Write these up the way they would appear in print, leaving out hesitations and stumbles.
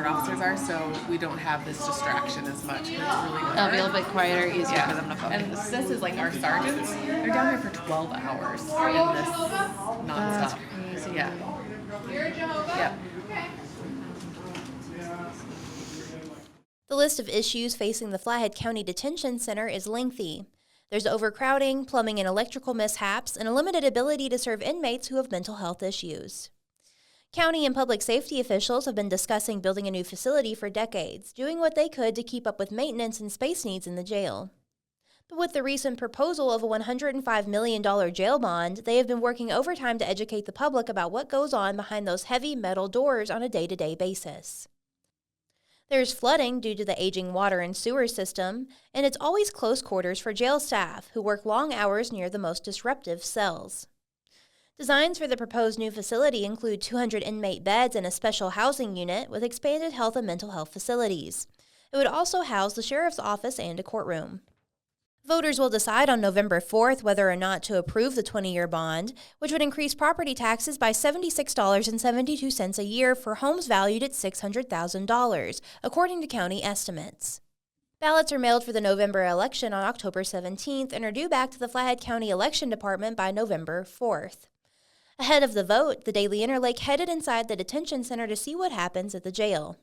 court officers are, so we don't have this distraction as much. It's really hard. It'll be a little bit quieter, easier for them to focus. And this is like our sergeants. They're down here for 12 hours in this nonstop. That's crazy. Yeah. Yeah. The list of issues facing the Flathead County Detention Center is lengthy. There's overcrowding, plumbing and electrical mishaps, and a limited ability to serve inmates who have mental health issues. County and public safety officials have been discussing building a new facility for decades, doing what they could to keep up with maintenance and space needs in the jail. But with the recent proposal of a $105 million jail bond, they have been working overtime to educate the public about what goes on behind those heavy metal doors on a day-to-day basis. There's flooding due to the aging water and sewer system, and it's always close quarters for jail staff who work long hours near the most disruptive cells. Designs for the proposed new facility include 200 inmate beds and a special housing unit with expanded health and mental health facilities. It would also house the sheriff's office and a courtroom. Voters will decide on November 4th whether or not to approve the 20-year bond, which would increase property taxes by $76.72 a year for homes valued at $600,000, according to county estimates. Ballots are mailed for the November election on October 17th and are due back to the Flathead County Election Department by November 4th. Ahead of the vote, the Daily Interlake headed inside the detention center to see what happens at the jail.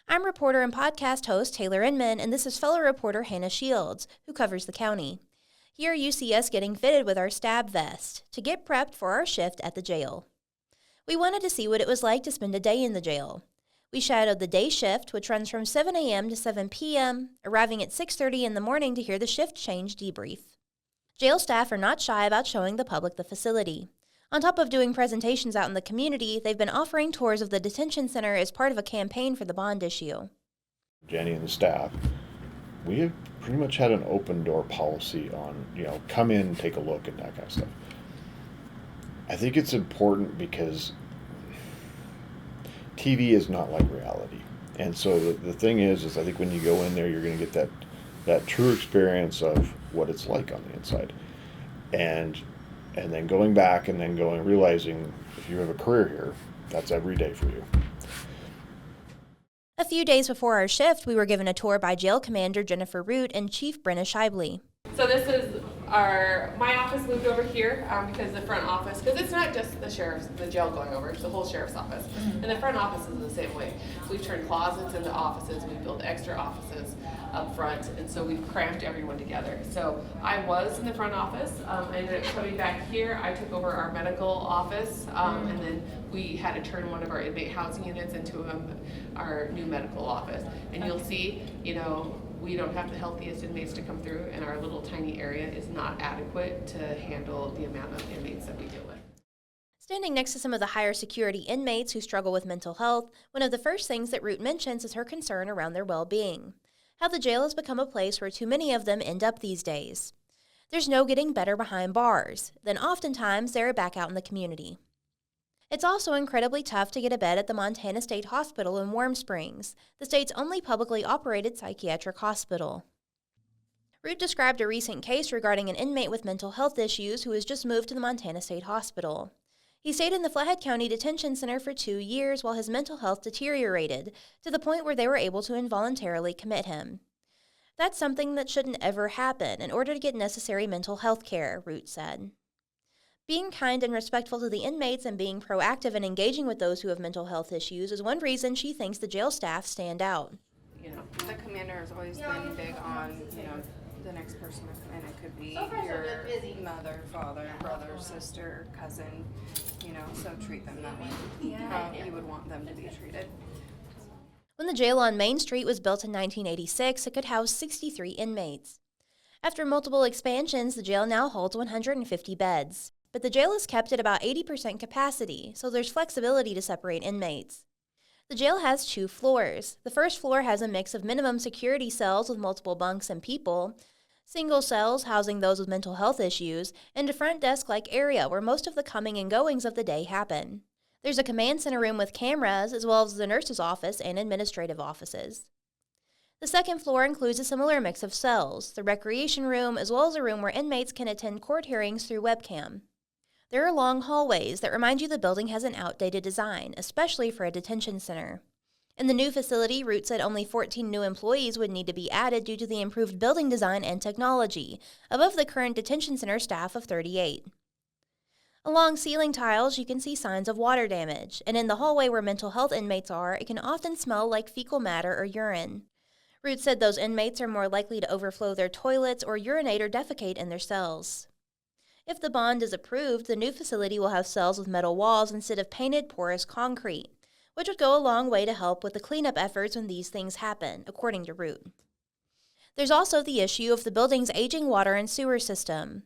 I'm reporter and podcast host Taylor Inman, and this is fellow reporter Hannah Shields, who covers the county. Here you see us getting fitted with our stab vest to get prepped for our shift at the jail. We wanted to see what it was like to spend a day in the jail. We shadowed the day shift, which runs from 7 a.m. to 7 p.m., arriving at 6:30 in the morning to hear the shift change debrief. Jail staff are not shy about showing the public the facility. On top of doing presentations out in the community, they've been offering tours of the detention center as part of a campaign for the bond issue. Jenny and the staff, we have pretty much had an open door policy on, come in, take a look, and that kind of stuff. I think it's important because TV is not like reality. And so the thing is I think when you go in there, you're going to get that true experience of what it's like on the inside. And then going back and then realizing if you have a career here, that's every day for you. A few days before our shift, we were given a tour by Jail Commander Jennifer Root and Chief Brenna Shively. So this is my office moved over here because the front office, because it's not just the jail going over, it's the whole sheriff's office. Mm-hmm. And the front office is the same way. We've turned closets into offices, we've built extra offices up front, and so we've cramped everyone together. So I was in the front office. I ended up coming back here. I took over our medical office, and then we had to turn one of our inmate housing units into our new medical office. And you'll see, we don't have the healthiest inmates to come through, and our little tiny area is not adequate to handle the amount of inmates that we deal with. Standing next to some of the higher security inmates who struggle with mental health, one of the first things that Root mentions is her concern around their well-being. How the jail has become a place where too many of them end up these days. There's no getting better behind bars. Then oftentimes they're back out in the community. It's also incredibly tough to get a bed at the Montana State Hospital in Warm Springs, the state's only publicly operated psychiatric hospital. Root described a recent case regarding an inmate with mental health issues who was just moved to the Montana State Hospital. He stayed in the Flathead County Detention Center for 2 years while his mental health deteriorated to the point where they were able to involuntarily commit him. That's something that shouldn't ever happen in order to get necessary mental health care, Root said. Being kind and respectful to the inmates and being proactive and engaging with those who have mental health issues is one reason she thinks the jail staff stand out. The commander has always been big on, the next person to come in. It could be your mother, father, brother, sister, cousin, so treat them that way. How you would want them to be treated. When the jail on Main Street was built in 1986, it could house 63 inmates. After multiple expansions, the jail now holds 150 beds. But the jail is kept at about 80% capacity, so there's flexibility to separate inmates. The jail has 2 floors. The first floor has a mix of minimum security cells with multiple bunks and people, single cells housing those with mental health issues, and a front desk-like area where most of the coming and goings of the day happen. There's a command center room with cameras, as well as the nurse's office and administrative offices. The second floor includes a similar mix of cells, the recreation room, as well as a room where inmates can attend court hearings through webcam. There are long hallways that remind you the building has an outdated design, especially for a detention center. In the new facility, Root said only 14 new employees would need to be added due to the improved building design and technology, above the current detention center staff of 38. Along ceiling tiles, you can see signs of water damage, and in the hallway where mental health inmates are, it can often smell like fecal matter or urine. Root said those inmates are more likely to overflow their toilets or urinate or defecate in their cells. If the bond is approved, the new facility will have cells with metal walls instead of painted porous concrete, which would go a long way to help with the cleanup efforts when these things happen, according to Root. There's also the issue of the building's aging water and sewer system.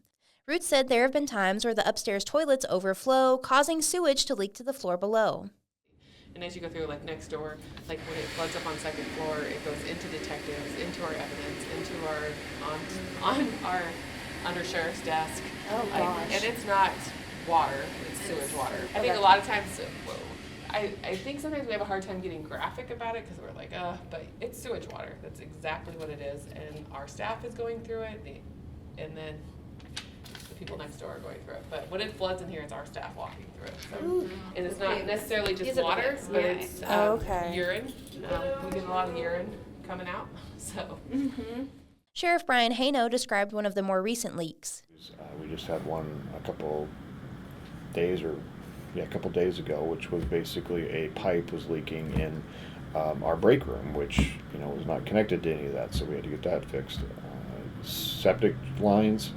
Root said there have been times where the upstairs toilets overflow, causing sewage to leak to the floor below. And as you go through, like next door, like when it floods up on second floor, it goes into detectives, into our evidence, into our, on our under sheriff's desk. Oh, gosh. And it's not water, it's sewage water. I think a lot of times, I think sometimes we have a hard time getting graphic about it because we're like, but it's sewage water. That's exactly what it is. And our staff is going through it, and then the people next door are going through it. But when it floods in here, it's our staff walking through it. So, and it's not necessarily just water, but it's urine. We get a lot of urine coming out. So. Sheriff Brian Heino described one of the more recent leaks. We just had one a couple days ago, which was basically a pipe was leaking in our break room, which was not connected to any of that, so we had to get that fixed. Septic lines,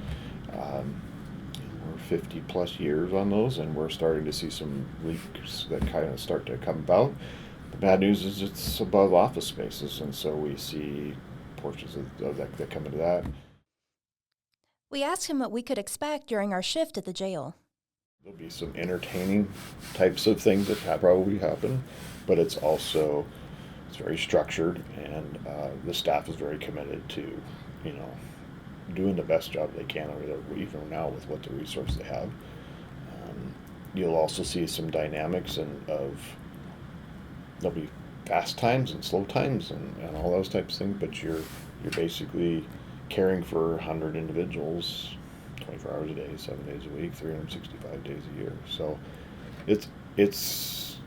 we're 50 plus years on those, and we're starting to see some leaks that kind of start to come about. The bad news is it's above office spaces, and so we see portions of that come into that. We asked him what we could expect during our shift at the jail. There'll be some entertaining types of things that probably happen, but it's very structured, and the staff is very committed to, doing the best job they can over there, even now with what the resources they have. You'll also see some dynamics of there'll be fast times and slow times and all those types of things, but you're basically caring for 100 individuals 24 hours a day, 7 days a week, 365 days a year. So it's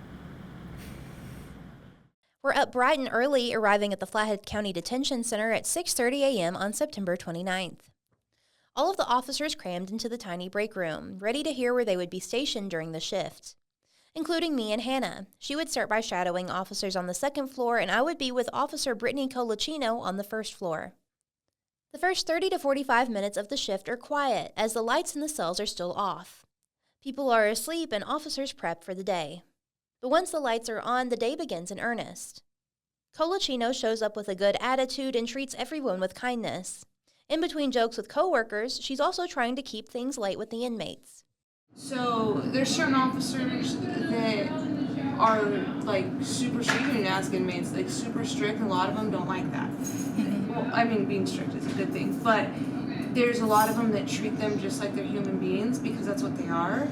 We're up bright and early, arriving at the Flathead County Detention Center at 6:30 a.m. on September 29th. All of the officers crammed into the tiny break room, ready to hear where they would be stationed during the shift, including me and Hannah. She would start by shadowing officers on the second floor, and I would be with Officer Brittany Colicino on the first floor. The first 30 to 45 minutes of the shift are quiet, as the lights in the cells are still off. People are asleep and officers prep for the day. But once the lights are on, the day begins in earnest. Colicino shows up with a good attitude and treats everyone with kindness. In between jokes with coworkers, she's also trying to keep things light with the inmates. So there's certain officers that are like super strict and ask inmates, like super strict, and a lot of them don't like that. Well, I mean, being strict is a good thing, but there's a lot of them that treat them just like they're human beings because that's what they are,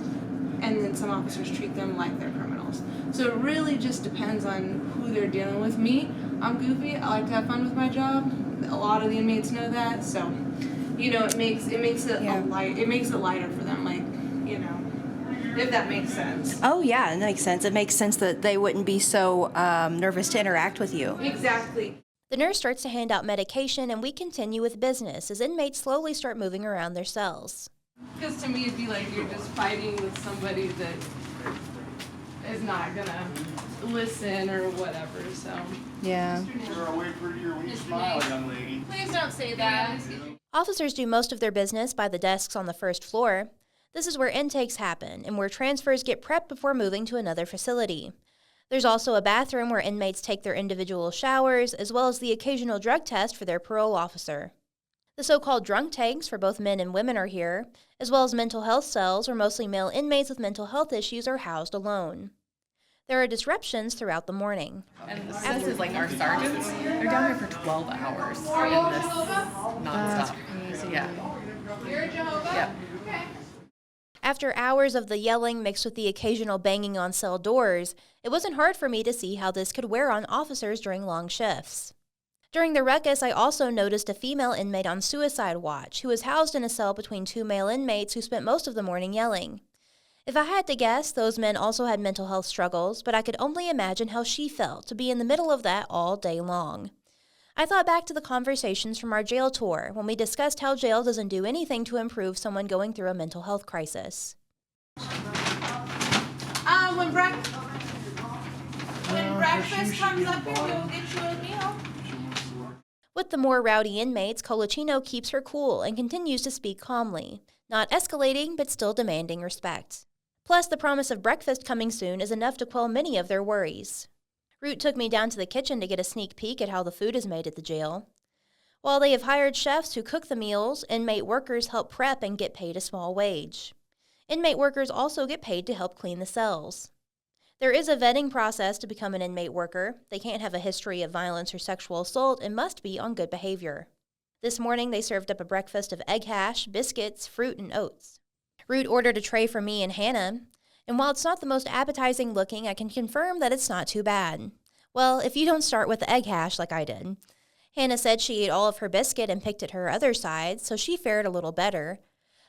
and then some officers treat them like they're criminals. So it really just depends on who they're dealing with. Me, I'm goofy. I like to have fun with my job. A lot of the inmates know that, so it makes it makes it lighter for them, if that makes sense. Oh, yeah, it makes sense. It makes sense that they wouldn't be so nervous to interact with you. Exactly. The nurse starts to hand out medication, and we continue with business as inmates slowly start moving around their cells. Because to me, it'd be like you're just fighting with somebody that is not gonna listen or whatever. So Yeah. You're way prettier when you smile, young lady. please don't say that. Officers do most of their business by the desks on the first floor. This is where intakes happen and where transfers get prepped before moving to another facility. There's also a bathroom where inmates take their individual showers, as well as the occasional drug test for their parole officer. The so-called drunk tanks for both men and women are here, as well as mental health cells where mostly male inmates with mental health issues are housed alone. There are disruptions throughout the morning. And this is like our sergeants. They're down here for 12 hours in this nonstop. Crazy. Yeah. Yeah. After hours of the yelling mixed with the occasional banging on cell doors, it wasn't hard for me to see how this could wear on officers during long shifts. During the ruckus, I also noticed a female inmate on suicide watch who was housed in a cell between two male inmates who spent most of the morning yelling. If I had to guess, those men also had mental health struggles, but I could only imagine how she felt to be in the middle of that all day long. I thought back to the conversations from our jail tour when we discussed how jail doesn't do anything to improve someone going through a mental health crisis. When breakfast comes up here, we'll get you a meal. With the more rowdy inmates, Colaccino keeps her cool and continues to speak calmly, not escalating but still demanding respect. Plus, the promise of breakfast coming soon is enough to quell many of their worries. Root took me down to the kitchen to get a sneak peek at how the food is made at the jail. While they have hired chefs who cook the meals, inmate workers help prep and get paid a small wage. Inmate workers also get paid to help clean the cells. There is a vetting process to become an inmate worker. They can't have a history of violence or sexual assault and must be on good behavior. This morning, they served up a breakfast of egg hash, biscuits, fruit, and oats. Root ordered a tray for me and Hannah, and while it's not the most appetizing looking, I can confirm that it's not too bad. Well, if you don't start with the egg hash like I did. Hannah said she ate all of her biscuit and picked at her other side, so she fared a little better.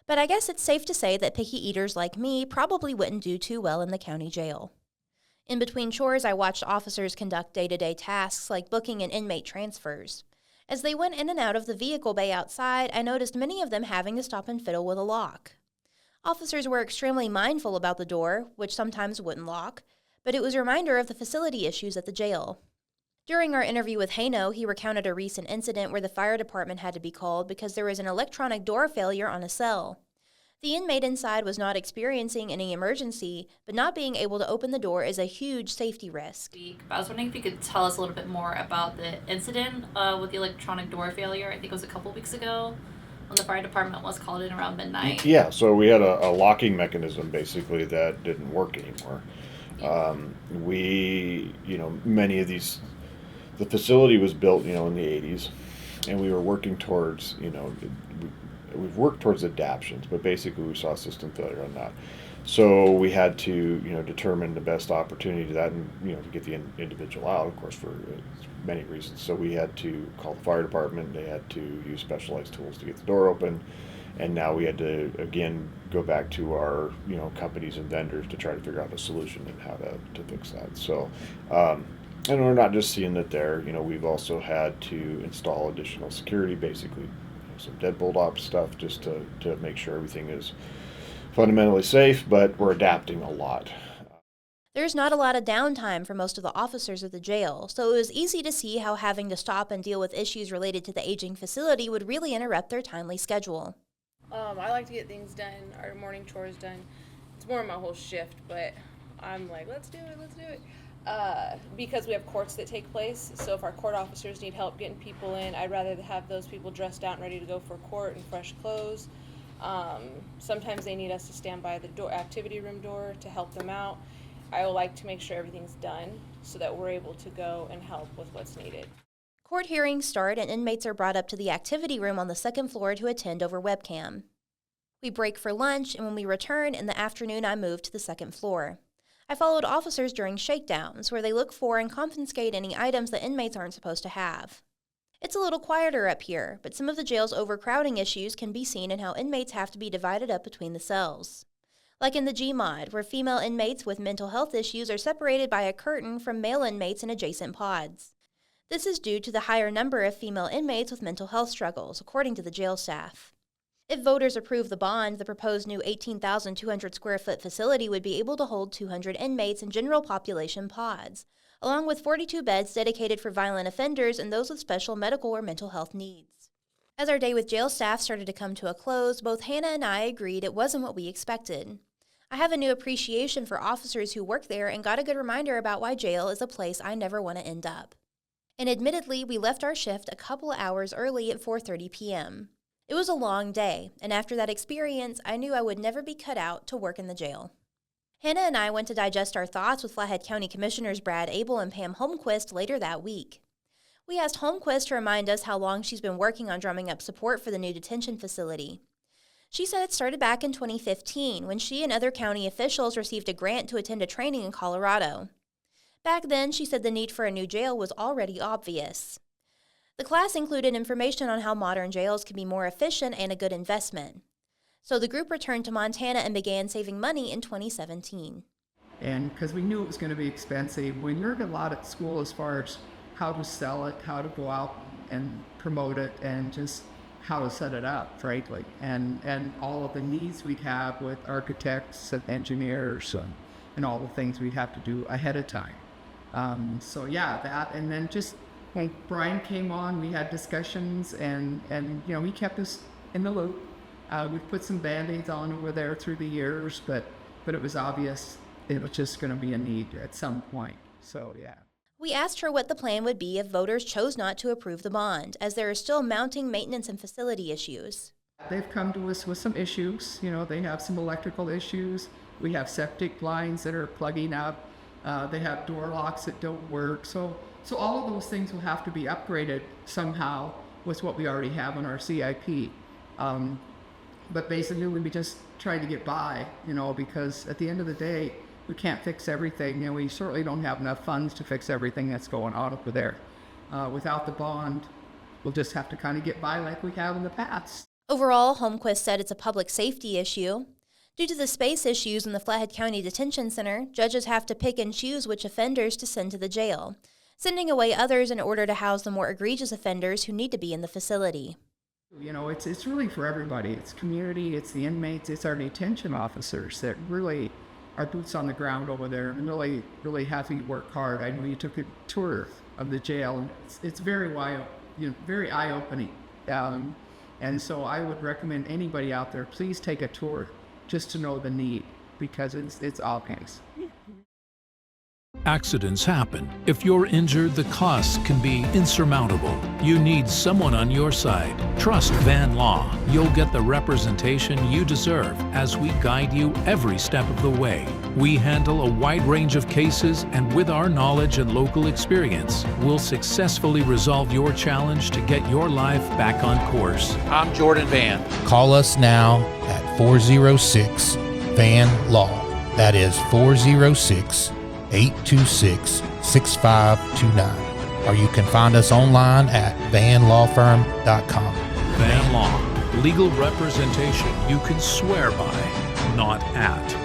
But I guess it's safe to say that picky eaters like me probably wouldn't do too well in the county jail. In between chores, I watched officers conduct day-to-day tasks like booking and inmate transfers. As they went in and out of the vehicle bay outside, I noticed many of them having to stop and fiddle with a lock. Officers were extremely mindful about the door, which sometimes wouldn't lock, but it was a reminder of the facility issues at the jail. During our interview with Heino, he recounted a recent incident where the fire department had to be called because there was an electronic door failure on a cell. The inmate inside was not experiencing any emergency, but not being able to open the door is a huge safety risk. I was wondering if you could tell us a little bit more about the incident with the electronic door failure. I think it was a couple weeks ago when the fire department was called in around midnight. Yeah, so we had a locking mechanism basically that didn't work anymore. Many of these, the facility was built, in the 80s, and we were working towards, we've worked towards adaptions, but basically we saw system failure on that. So we had to, determine the best opportunity to that and, to get the individual out, of course, for many reasons. So we had to call the fire department. They had to use specialized tools to get the door open. And now we had to, again, go back to our, companies and vendors to try to figure out a solution and how to fix that. So, and we're not just seeing that there, we've also had to install additional security, basically some deadbolt op stuff just to make sure everything is fundamentally safe, but we're adapting a lot. There's not a lot of downtime for most of the officers of the jail, so it was easy to see how having to stop and deal with issues related to the aging facility would really interrupt their timely schedule. I like to get things done, our morning chores done. It's more of my whole shift, but I'm like, let's do it. Because we have courts that take place, so if our court officers need help getting people in, I'd rather have those people dressed out and ready to go for court in fresh clothes. Sometimes they need us to stand by the activity room door to help them out. I would like to make sure everything's done so that we're able to go and help with what's needed. Court hearings start and inmates are brought up to the activity room on the second floor to attend over webcam. We break for lunch, and when we return in the afternoon, I move to the second floor. I followed officers during shakedowns, where they look for and confiscate any items that inmates aren't supposed to have. It's a little quieter up here, but some of the jail's overcrowding issues can be seen in how inmates have to be divided up between the cells. Like in the G-Mod, where female inmates with mental health issues are separated by a curtain from male inmates in adjacent pods. This is due to the higher number of female inmates with mental health struggles, according to the jail staff. If voters approve the bond, the proposed new 18,200 square foot facility would be able to hold 200 inmates in general population pods, along with 42 beds dedicated for violent offenders and those with special medical or mental health needs. As our day with jail staff started to come to a close, both Hannah and I agreed it wasn't what we expected. I have a new appreciation for officers who work there and got a good reminder about why jail is a place I never want to end up. And admittedly, we left our shift a couple hours early at 4:30 p.m. It was a long day, and after that experience, I knew I would never be cut out to work in the jail. Hannah and I went to digest our thoughts with Flathead County Commissioners Brad Abel and Pam Holmquist later that week. We asked Holmquist to remind us how long she's been working on drumming up support for the new detention facility. She said it started back in 2015 when she and other county officials received a grant to attend a training in Colorado. Back then, she said the need for a new jail was already obvious. The class included information on how modern jails can be more efficient and a good investment. So the group returned to Montana and began saving money in 2017. And because we knew it was going to be expensive, we learned a lot at school as far as how to sell it, how to go out and promote it, and just how to set it up, frankly, and all of the needs we'd have with architects and engineers and all the things we'd have to do ahead of time. So yeah, that, and then just when Brian came on, we had discussions, and you know, he kept us in the loop. We put some Band-Aids on over there through the years, but it was obvious it was just going to be a need at some point. So yeah. We asked her what the plan would be if voters chose not to approve the bond, as there are still mounting maintenance and facility issues. They've come to us with some issues. You know, they have some electrical issues. We have septic lines that are plugging up. They have door locks that don't work. So all of those things will have to be upgraded somehow with what we already have on our CIP. But basically, we'll be just trying to get by, you know, because at the end of the day, we can't fix everything. You know, we certainly don't have enough funds to fix everything that's going on over there. Without the bond, we'll just have to kind of get by like we have in the past. Overall, Holmquist said it's a public safety issue. Due to the space issues in the Flathead County Detention Center, judges have to pick and choose which offenders to send to the jail, sending away others in order to house the more egregious offenders who need to be in the facility. You know, it's really for everybody. It's community, it's the inmates, it's our detention officers that really are boots on the ground over there and really have to work hard. I know you took a tour of the jail, and it's very very eye-opening. And so I would recommend anybody out there, please take a tour just to know the need, because it's obvious. Accidents happen. If you're injured, the costs can be insurmountable. You need someone on your side. Trust Van Law. You'll get the representation you deserve as we guide you every step of the way. We handle a wide range of cases, and with our knowledge and local experience, we'll successfully resolve your challenge to get your life back on course. I'm Jordan Van. Call us now at 406-VAN-LAW. That is 406-826-6529. Or you can find us online at vanlawfirm.com. Van Law. Legal representation you can swear by, not at.